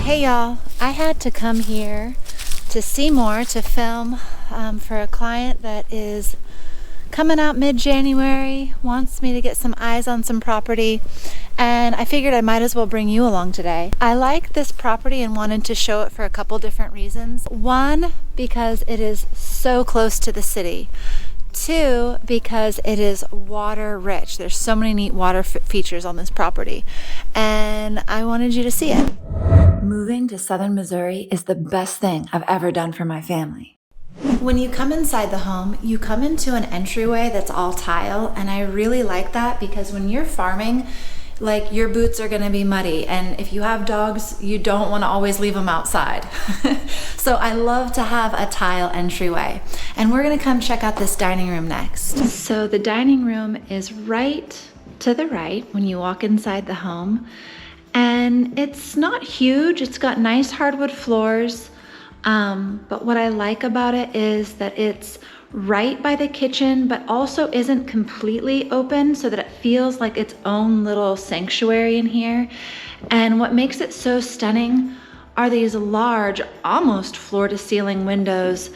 Hey y'all, I had to come here to Seymour to film for a client that is coming out mid-January, wants me to get some eyes on some property, and I figured I might as well bring you along today. I like this property and wanted to show it for a couple different reasons. One, because it is so close to the city. Two, because it is water rich. There's so many neat water features on this property, and I wanted you to see it. Moving to southern Missouri is the best thing I've ever done for my family. When you come inside the home, you come into an entryway that's all tile, and I really like that because when you're farming, like, your boots are gonna be muddy, and if you have dogs, you don't wanna always leave them outside. So I love to have a tile entryway. And we're gonna come check out this dining room next. So the dining room is right to the right when you walk inside the home. And it's not huge, it's got nice hardwood floors. But what I like about it is that it's right by the kitchen, but also isn't completely open so that it feels like its own little sanctuary in here. And what makes it so stunning are these large, almost floor to ceiling windows,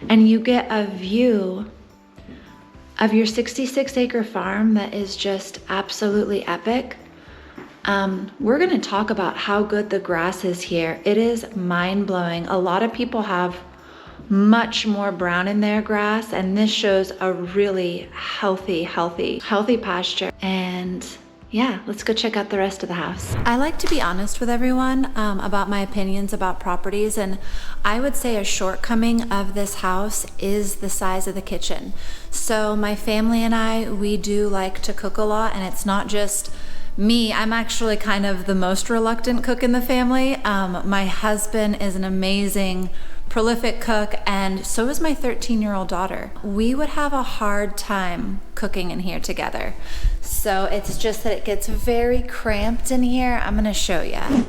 and you get a view of your 66-acre farm that is just absolutely epic. We're gonna talk about how good the grass is here. It is mind-blowing. A lot of people have much more brown in their grass, and this shows a really healthy pasture. And yeah, let's go check out the rest of the house. I like to be honest with everyone about my opinions about properties, and I would say a shortcoming of this house is the size of the kitchen. So my family and I, we do like to cook a lot, and it's not just me. I'm actually kind of the most reluctant cook in the family. My husband is an amazing, prolific cook, and so is my 13-year-old daughter. We would have a hard time cooking in here together. So it's just that it gets very cramped in here. I'm gonna show you.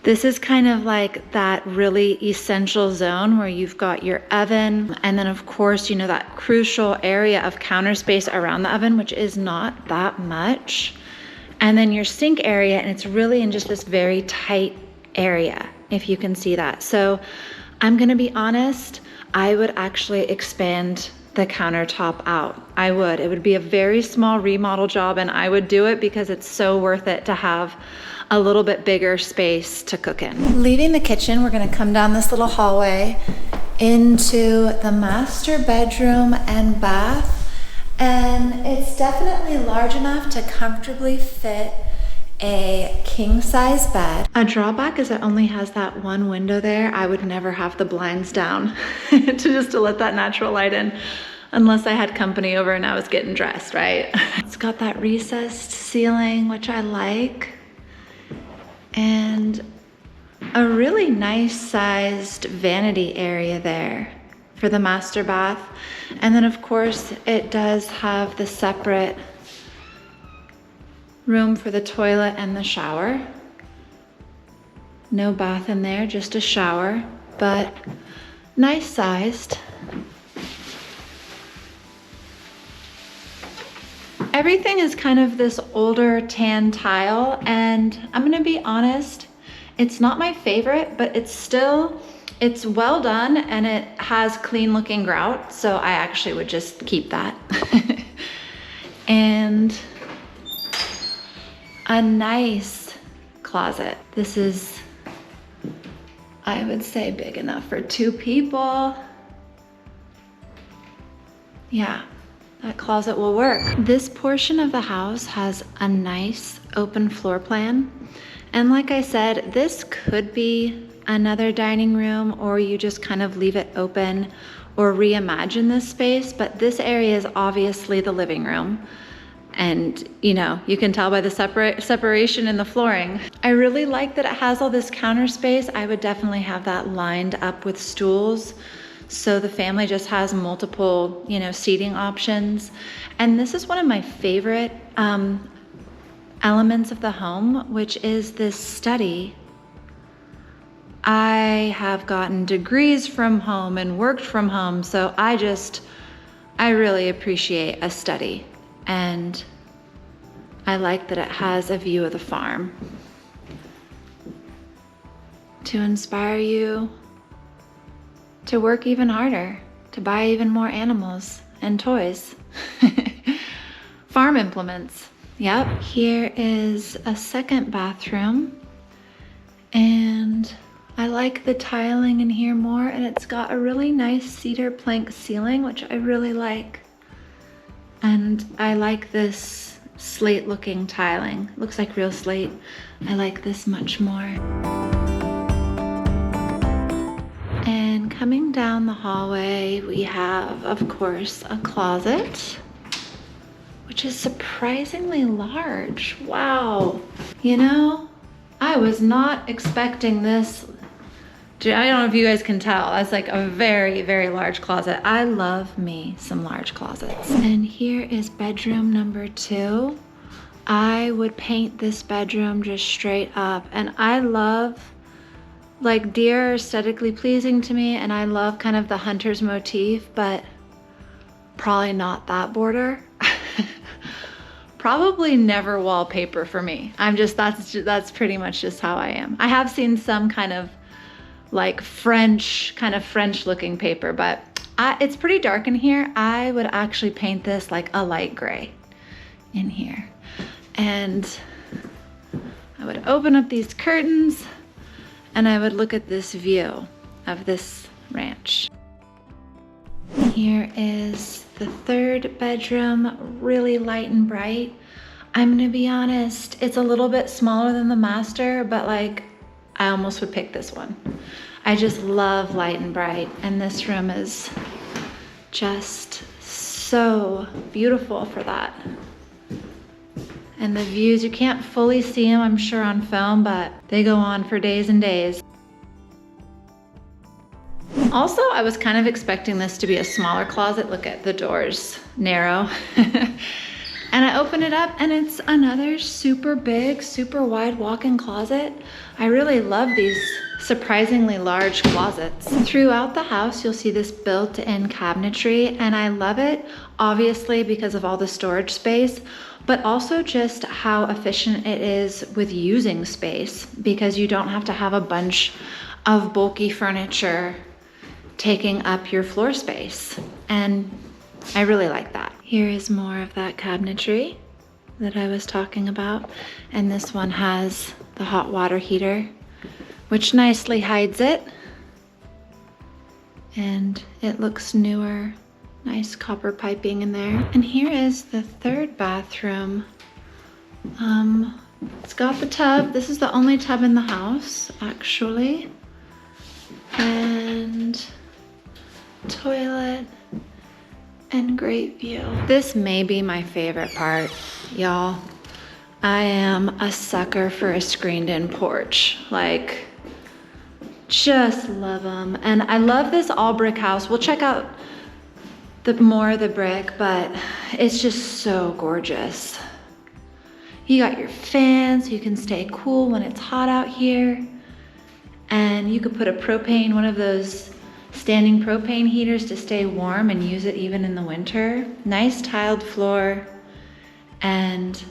This is kind of like that really essential zone where you've got your oven, and then of course, you know, that crucial area of counter space around the oven, which is not that much. And then your sink area, and it's really in just this very tight area, if you can see that. So I'm gonna be honest, I would actually expand the countertop out. I would. It would be a very small remodel job, and I would do it because it's so worth it to have a little bit bigger space to cook in. Leaving the kitchen, we're gonna come down this little hallway into the master bedroom and bath. And it's definitely large enough to comfortably fit a king-size bed. A drawback is it only has that one window there. I would never have the blinds down to let that natural light in, unless I had company over and I was getting dressed, right? It's got that recessed ceiling, which I like, and a really nice sized vanity area there for the master bath. And then of course it does have the separate room for the toilet and the shower. No bath in there, just a shower, but nice sized. Everything is kind of this older tan tile, and I'm gonna be honest, it's not my favorite, but it's well done, and it has clean looking grout, so I actually would just keep that. And a nice closet. This is, I would say, big enough for 2 people. Yeah. That closet will work. This portion of the house has a nice open floor plan. And like I said, this could be another dining room, or you just kind of leave it open or reimagine this space, but this area is obviously the living room. And you know, you can tell by the separation in the flooring. I really like that it has all this counter space. I would definitely have that lined up with stools so the family just has multiple, you know, seating options. And this is one of my favorite elements of the home, which is this study. I have gotten degrees from home and worked from home, so I really appreciate a study, and I like that it has a view of the farm to inspire you to work even harder, to buy even more animals and toys. Farm implements. Yep. Here is a second bathroom, and I like the tiling in here more, and it's got a really nice cedar plank ceiling, which I really like. And I like this slate looking tiling. Looks like real slate. I like this much more. And coming down the hallway, we have, of course, a closet, which is surprisingly large. Wow. You know, I was not expecting this. I don't know if you guys can tell, that's like a very, very large closet. I love me some large closets. And here is bedroom number 2. I would paint this bedroom just straight up. And I love, like, deer are aesthetically pleasing to me, and I love kind of the hunter's motif, but probably not that border. Probably never wallpaper for me. That's pretty much just how I am. I have seen some kind of like French looking paper, but it's pretty dark in here. I would actually paint this like a light gray in here. And I would open up these curtains and I would look at this view of this ranch. Here is the third bedroom, really light and bright. I'm gonna be honest, it's a little bit smaller than the master, but like, I almost would pick this one. I just love light and bright, and this room is just so beautiful for that. And the views, you can't fully see them, I'm sure, on film, but they go on for days and days. Also, I was kind of expecting this to be a smaller closet. Look at the doors, narrow. And I open it up and it's another super big, super wide walk-in closet. I really love these surprisingly large closets. Throughout the house, you'll see this built-in cabinetry, and I love it, obviously because of all the storage space, but also just how efficient it is with using space, because you don't have to have a bunch of bulky furniture taking up your floor space. And I really like that. Here is more of that cabinetry that I was talking about. And this one has the hot water heater, which nicely hides it. And it looks newer, nice copper piping in there. And here is the third bathroom. It's got the tub. This is the only tub in the house, actually. And toilet. And great view. This may be my favorite part, y'all. I am a sucker for a screened-in porch. Like, just love them. And I love this all brick house. We'll check out more of the brick, but it's just so gorgeous. You got your fans, you can stay cool when it's hot out here. And you could put a propane, one of those standing propane heaters to stay warm and use it even in the winter. Nice tiled floor, and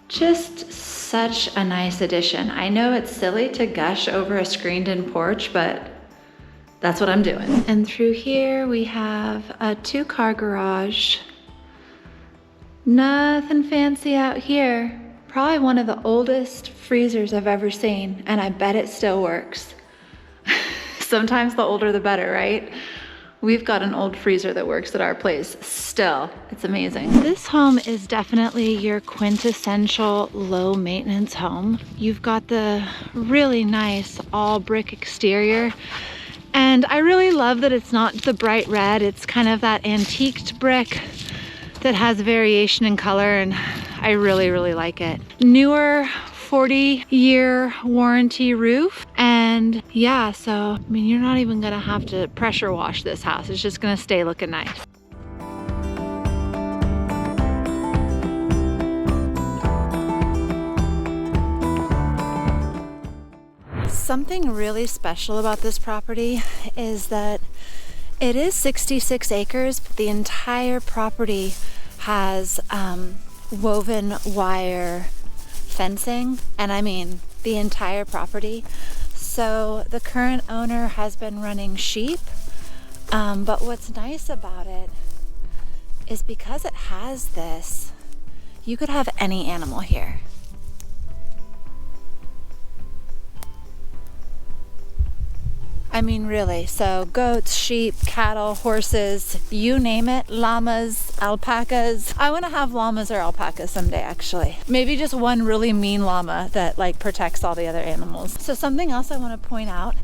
just such a nice addition. I know it's silly to gush over a screened-in porch, but that's what I'm doing. And through here we have a 2-car garage. Nothing fancy out here. Probably one of the oldest freezers I've ever seen, and I bet it still works. Sometimes the older the better, right? We've got an old freezer that works at our place still. It's amazing. This home is definitely your quintessential low maintenance home. You've got the really nice all brick exterior. And I really love that it's not the bright red. It's kind of that antiqued brick that has variation in color, and I really, really like it. Newer 40-year warranty roof, and And yeah, so I mean, you're not even gonna have to pressure wash this house. It's just gonna stay looking nice. Something really special about this property is that it is 66 acres, but the entire property has woven wire fencing, and I mean the entire property. So the current owner has been running sheep, but what's nice about it is because it has this, you could have any animal here. I mean, really, so goats, sheep, cattle, horses, you name it, llamas, alpacas. I want to have llamas or alpacas someday, actually. Maybe just one really mean llama that like protects all the other animals. So something else I want to point out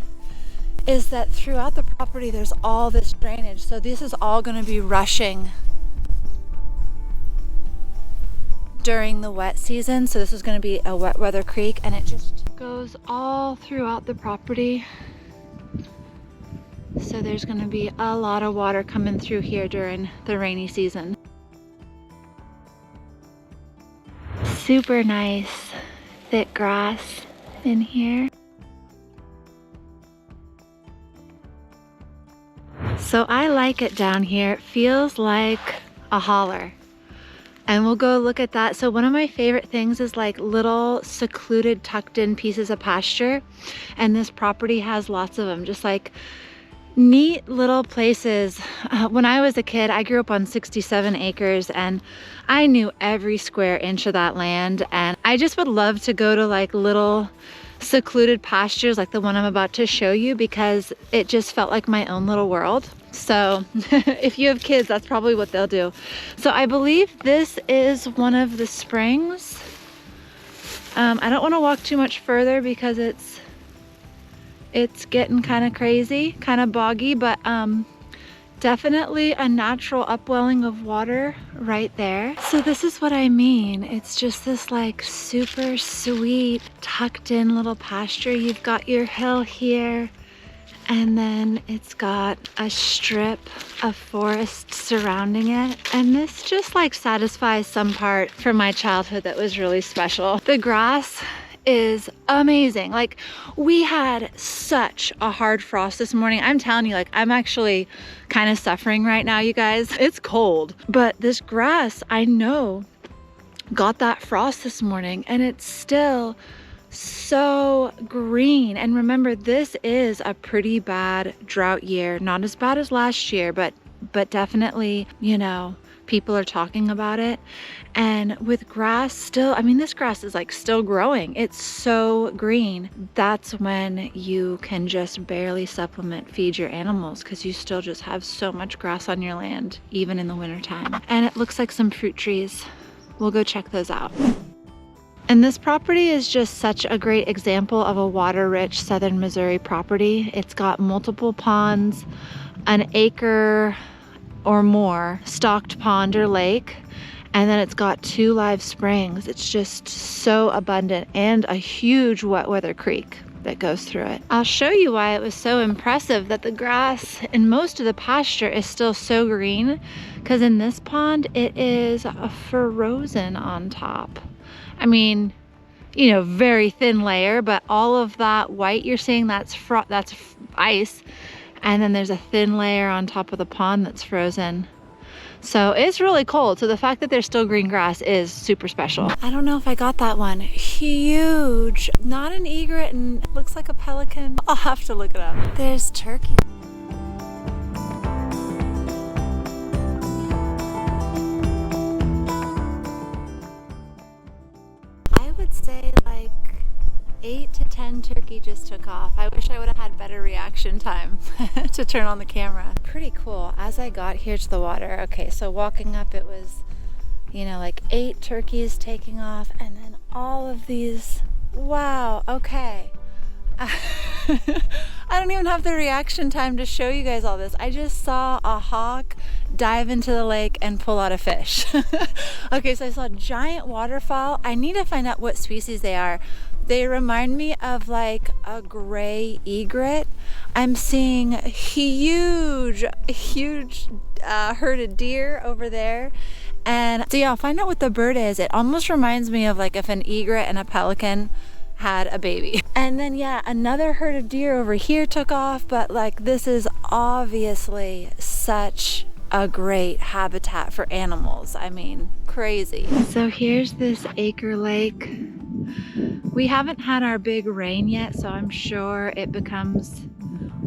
is that throughout the property, there's all this drainage. So this is all going to be rushing during the wet season. So this is going to be a wet weather creek, and it just goes all throughout the property. So there's going to be a lot of water coming through here during the rainy season. Super nice, thick grass in here. So I like it down here. It feels like a holler. And we'll go look at that. So one of my favorite things is like little secluded tucked in pieces of pasture. And this property has lots of them, just like neat little places. When I was a kid, I grew up on 67 acres and I knew every square inch of that land. And I just would love to go to like little secluded pastures like the one I'm about to show you, because it just felt like my own little world. So if you have kids, that's probably what they'll do. So I believe this is one of the springs. I don't want to walk too much further because it's getting kind of crazy, kind of boggy, but definitely a natural upwelling of water right there. So this is what I mean. It's just this like super sweet tucked in little pasture. You've got your hill here, and then it's got a strip of forest surrounding it. And this just like satisfies some part from my childhood that was really special. The grass is amazing. Like, we had such a hard frost this morning. I'm telling you, like, I'm actually kind of suffering right now, you guys. It's cold, but this grass, I know, got that frost this morning and it's still so green. And remember, this is a pretty bad drought year. Not as bad as last year, but definitely, you know, people are talking about it. And with grass still, I mean, this grass is like still growing. It's so green. That's when you can just barely supplement feed your animals, because you still just have so much grass on your land, even in the wintertime. And it looks like some fruit trees. We'll go check those out. And this property is just such a great example of a water-rich southern Missouri property. It's got multiple ponds, an acre or more stocked pond or lake, and then it's got 2 live springs. It's just so abundant, and a huge wet weather creek that goes through it. I'll show you why it was so impressive that the grass in most of the pasture is still so green, because in this pond it is frozen on top. I mean, you know, very thin layer, but all of that white you're seeing, that's ice. And then there's a thin layer on top of the pond that's frozen. So it's really cold. So the fact that there's still green grass is super special. I don't know if I got that one. Huge. Not an egret, and looks like a pelican. I'll have to look it up. There's turkey. I would say like 8 to 10 turkey just took off. I wish I would have had better reaction time to turn on the camera. Pretty cool. As I got here to the water, okay, so walking up, it was, you know, like 8 turkeys taking off, and then all of these. Wow, okay. I don't even have the reaction time to show you guys all this. I just saw a hawk dive into the lake and pull out a fish. Okay, so I saw a giant waterfowl. I need to find out what species they are. They remind me of like a gray egret. I'm seeing huge herded deer over there. And so yeah, I'll find out what the bird is. It almost reminds me of like if an egret and a pelican had a baby. And then yeah, another herd of deer over here took off, but like this is obviously such a great habitat for animals. I mean, crazy. So here's this acre lake. We haven't had our big rain yet, so I'm sure it becomes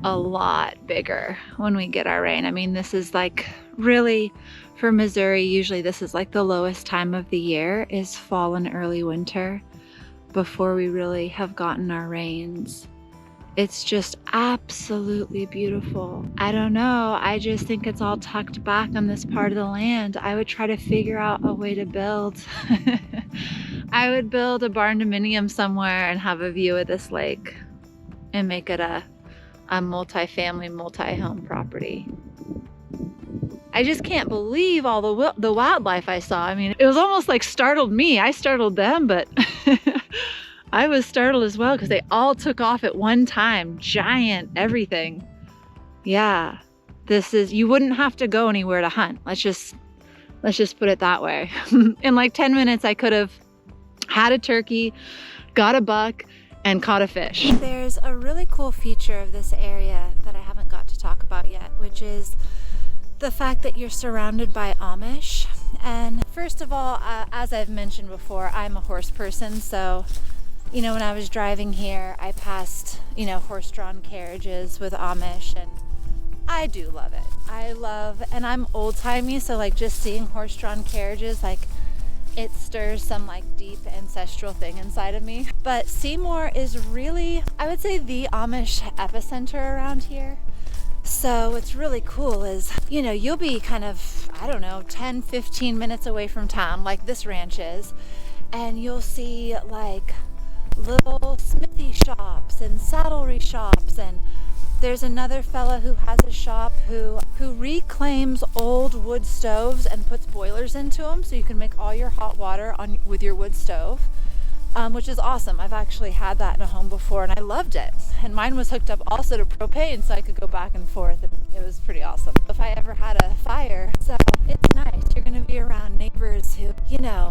a lot bigger when we get our rain. I mean, this is like really, for Missouri, usually this is like the lowest time of the year is fall and early winter before we really have gotten our rains. It's just absolutely beautiful. I don't know, I just think it's all tucked back on this part of the land. I would try to figure out a way to build. I would build a barn dominium somewhere and have a view of this lake and make it a multi-family, multi-home property. I just can't believe all the wildlife I saw. I mean, it was almost like startled me. I startled them, but I was startled as well because they all took off at one time. Giant everything. Yeah, this is, you wouldn't have to go anywhere to hunt. Let's just put it that way. In like 10 minutes, I could have had a turkey, got a buck, and caught a fish. There's a really cool feature of this area that I haven't got to talk about yet, which is the fact that you're surrounded by Amish. And first of all, as I've mentioned before, I'm a horse person, so you know, when I was driving here, I passed, you know, horse-drawn carriages with Amish, and I do love it. And I'm old-timey, so like just seeing horse-drawn carriages, like it stirs some like deep ancestral thing inside of me. But Seymour is really, I would say, the Amish epicenter around here. So what's really cool is, you know, you'll be kind of, I don't know, 10, 15 minutes away from town, like this ranch is, and you'll see like little smithy shops and saddlery shops, and there's another fella who has a shop who reclaims old wood stoves and puts boilers into them so you can make all your hot water with your wood stove, which is awesome. I've actually had that in a home before and I loved it. And mine was hooked up also to propane, so I could go back and forth, and it was pretty awesome. If I ever had a fire, so it's nice. You're going to be around neighbors who, you know,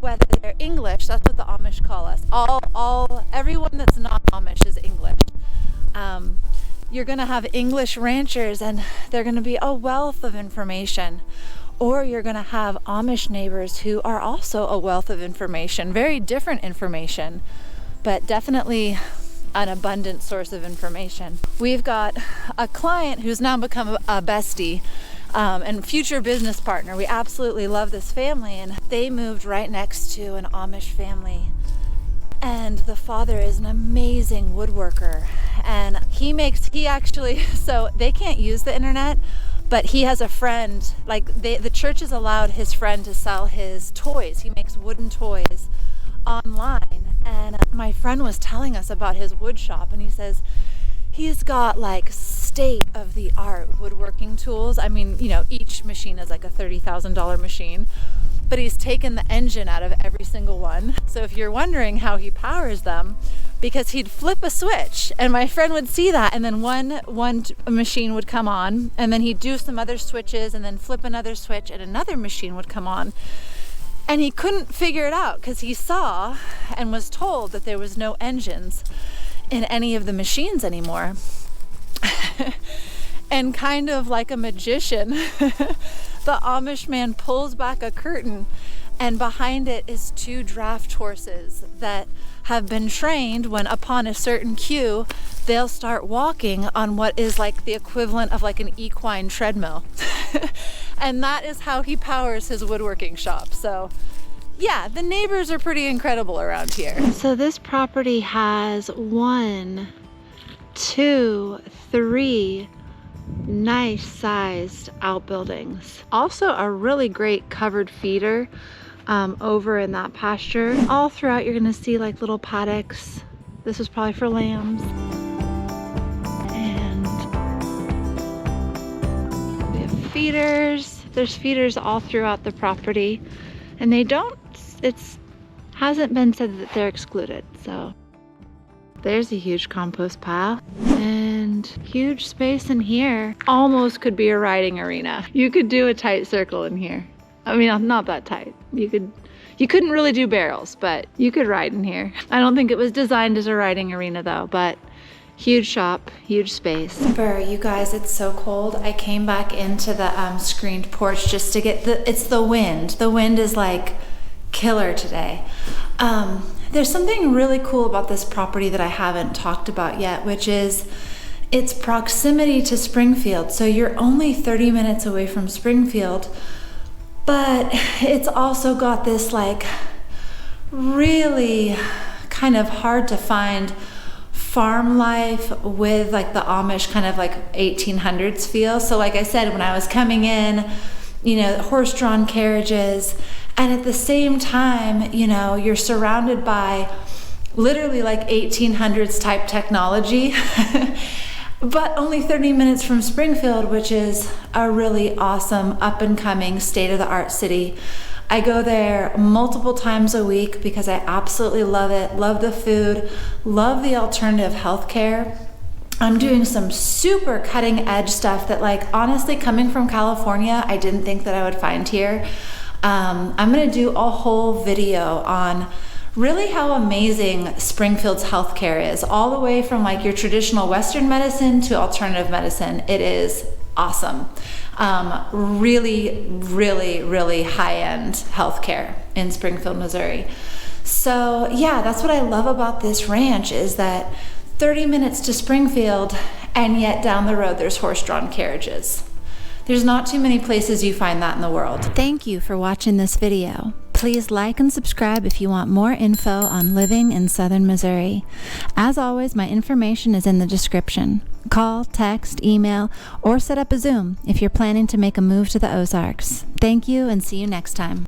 whether they're English, that's what the Amish call us. Everyone that's not Amish is English. You're gonna have English ranchers, and they're gonna be a wealth of information. Or you're gonna have Amish neighbors who are also a wealth of information, very different information, but definitely an abundant source of information. We've got a client who's now become a bestie, and future business partner. We absolutely love this family, and they moved right next to an Amish family, and the father is an amazing woodworker, and he actually, so they can't use the internet, but he has a friend, like the church has allowed his friend to sell his toys. He makes wooden toys online, and my friend was telling us about his wood shop, and he says he's got like state-of-the-art woodworking tools. I mean, you know, each machine is like a $30,000 machine, but he's taken the engine out of every single one. So if you're wondering how he powers them, because he'd flip a switch and my friend would see that, and then one machine would come on, and then he'd do some other switches and then flip another switch and another machine would come on. And he couldn't figure it out because he saw and was told that there was no engines in any of the machines anymore. And kind of like a magician, the Amish man pulls back a curtain, and behind it is 2 draft horses that have been trained when, upon a certain cue, they'll start walking on what is like the equivalent of like an equine treadmill. And that is how he powers his woodworking shop. So yeah, the neighbors are pretty incredible around here. So this property has 1, 2, 3 nice sized outbuildings. Also a really great covered feeder over in that pasture. All throughout you're gonna see like little paddocks. This is probably for lambs. And we have feeders. There's feeders all throughout the property, and they don't, it's hasn't been said that they're excluded. So there's a huge compost pile and huge space in here. Almost could be a riding arena. You could do a tight circle in here. I mean, not that tight. You couldn't really do barrels, but you could ride in here. I don't think it was designed as a riding arena though, but huge shop, huge space. You guys, it's so cold. I came back into the screened porch just to get it's the wind. The wind is like killer today. There's something really cool about this property that I haven't talked about yet, which is its proximity to Springfield. So you're only 30 minutes away from Springfield, but it's also got this like really kind of hard to find farm life with like the Amish kind of like 1800s feel. So like I said, when I was coming in, you know, horse-drawn carriages, and at the same time, you know, you're surrounded by literally like 1800s type technology, but only 30 minutes from Springfield, which is a really awesome up and coming state-of-the-art city. I go there multiple times a week because I absolutely love it. Love the food, love the alternative healthcare. I'm doing some super cutting edge stuff that, like, honestly, coming from California, I didn't think that I would find here. I'm gonna do a whole video on really how amazing Springfield's healthcare is, all the way from like your traditional Western medicine to alternative medicine. It is awesome. Really, really, really high-end healthcare in Springfield, Missouri. So yeah, that's what I love about this ranch, is that 30 minutes to Springfield, and yet down the road there's horse-drawn carriages. There's not too many places you find that in the world. Thank you for watching this video. Please like and subscribe if you want more info on living in Southern Missouri. As always, my information is in the description. Call, text, email, or set up a Zoom if you're planning to make a move to the Ozarks. Thank you, and see you next time.